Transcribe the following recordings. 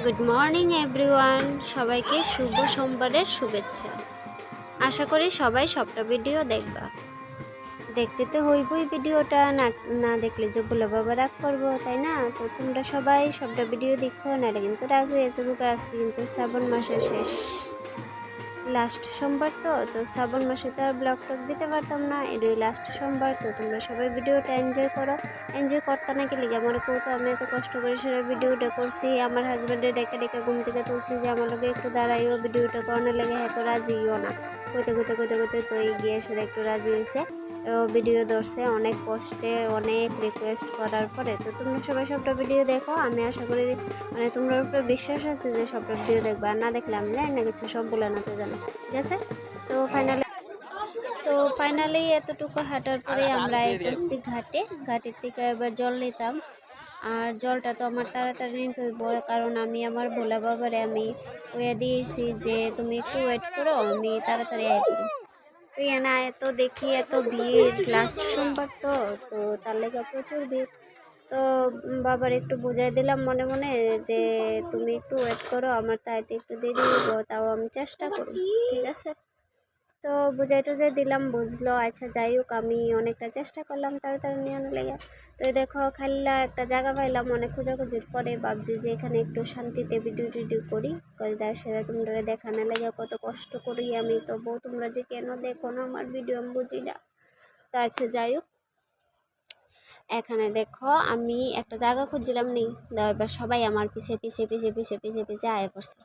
Good morning everyone, সবাইকে শুভ সোমবারের শুভেচ্ছা। আশা করি সবাই সবটা ভিডিও দেখবা। দেখতে তো হইবই, ভিডিওটা না না দেখলে যে বলে বাবা রাগ করবো, তাই না? তো তোমরা সবাই সবটা ভিডিও দেখো, নাহলে কিন্তু রাগ হয়ে যাবে। আজকে কিন্তু শ্রাবণ মাসের শেষ লাস্ট সোমবার, তো শ্রাবণ মাসে তো আর ব্লগ টক দিতে পারতাম না, এটাই লাস্ট সোমবার। তো তোমরা সবাই ভিডিওটা এনজয় করো। এনজয় করতে নাকি লিগে মনে করো তো আমি এত কষ্ট করে সেটা ভিডিওটা করছি, আমার হাজব্যান্ডের ডেকে ডেকে ঘুম থেকে তুলছি যে আমার লোকে একটু দাঁড়াইও, ভিডিওটা করানোর লেগে এত রাজিও না। কইতে কইতে কইতে কইতে তো এই গিয়ে সেটা একটু রাজি হয়েছে, ভিডিও ধরছে অনেক কষ্টে, অনেক রিকোয়েস্ট করার পরে। তো তোমরা সবাই সবটা ভিডিও দেখো, আমি আশা করি মানে তোমার উপরে বিশ্বাস আছে যে সবটা ভিডিও দেখবা, আর না দেখলে আমি জানি না কিছু, সব বলে না তো জানো, ঠিক আছে? তো ফাইনালি এতটুকু হাঁটার পরে আমরা এসেছি ঘাটের থেকে এবার জল নিতাম। আর জলটা তো আমার তাড়াতাড়ি নিতে হইব, কারণ আমি আমার ভোলা বাবারে আমি কইয়া দিয়েছি যে তুমি একটু ওয়েট করো, আমি তাড়াতাড়ি আই করি। তো না, এত দেখি এত ভিড়, লাস্ট সোমবার তো তো তার লেগে প্রচুর ভিড়। তো বাবার একটু বুঝাই দিলাম মনে মনে যে তুমি একটু ওয়েট করো, আমার তাইতে একটু দেরি হইব, তাও আমি চেষ্টা করব, ঠিক আছে? তো বুঝাই টুজাই দিলাম, বুঝলো। আচ্ছা যাই হোক, আমি অনেকটা চেষ্টা করলাম তাড়াতাড়ি নিয়ে আনার লেগে। তো এই দেখো খাল্লা একটা জায়গা পাইলাম, অনেক খোঁজাখুঁজির পরে ভাবছি যে এখানে একটু শান্তিতে ভিডিও টিডিও করি দেয়, সেটা তোমরা দেখানোর লেগে কত কষ্ট করি আমি, তবুও তোমরা যে কেন দেখো না আমার ভিডিও আমি বুঝি না। তো আচ্ছা যাই হোক, এখানে দেখো আমি একটা জায়গা খুঁজছিলাম নি, এবার সবাই আমার পিছে পিছে পিছে পিছে পিছে পিছে আয় পড়ছে।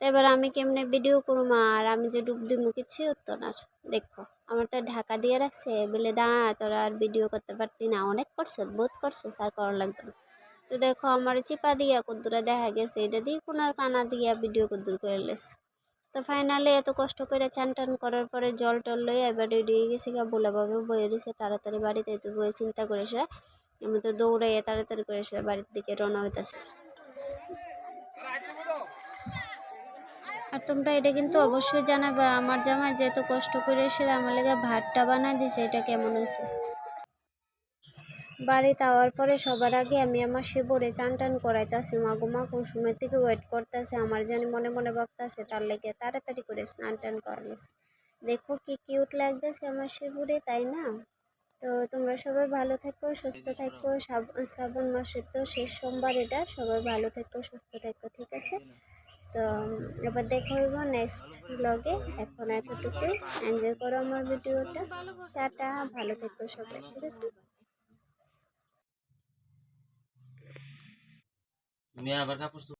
তো এবার আমি কেমনে ভিডিও করুম, আর আমি যে ডুব দিমু কিছু উঠতো না। দেখো আমার তো ঢাকা দিয়ে রাখছে, বলে দাঁড়া তোরা আর ভিডিও করতে পারতি না, অনেক করছে, বহুত করছে, স্যার করার লাগতো না। তো দেখো আমার চিপা দিয়া কদ্দুরা দেখা গেছে, এটা দিয়ে কোনার কানা দিয়া ভিডিও কদ্দুর করে লেছে। তো ফাইনালি এত কষ্ট করে চান টান করার পরে জল টল লই এবার রেডি হয়ে গেছে গা, বলে বয়ে দিছে তাড়াতাড়ি বাড়িতে। তো বয়ে চিন্তা করে সেরা আমি তো দৌড়াইয়া তাড়াতাড়ি করে সেরা বাড়ির দিকে রওনা হইতেছে। আর তোমরা এটা কিন্তু অবশ্যই জানাবে আমার জামাই যে এত কষ্ট করে সেরা আমার লেগে ভাতটা বানাই দিছে, এটা কেমন হয়েছে। বাড়িতে আওয়ার পরে সবার আগে আমি আমার শিবরে চান টান করাইতেছি, মাগুমা কোন সময় থেকে ওয়েট করতেছে, আমার জানি মনে মনে ভাবতেছে, তার লেগে তাড়াতাড়ি করে স্নান টান করাইছে। দেখো কি কিউট লাগতেছে আমার শিবরে, তাই না? তো তোমরা সবাই ভালো থাকো, সুস্থ থাকো। শ্রাবণ মাসের তো শেষ সোমবার, এটা সবাই ভালো থাকো, সুস্থ থাকো, ঠিক আছে? তো এবার দেখা হইব নেক্সট ব্লগে। এখন এতটুকুই, এনজয় করো আমার ভিডিওটা। টাটা, ভালো থেকো সবাই, ঠিক আছে? তুমি আবার কাপড়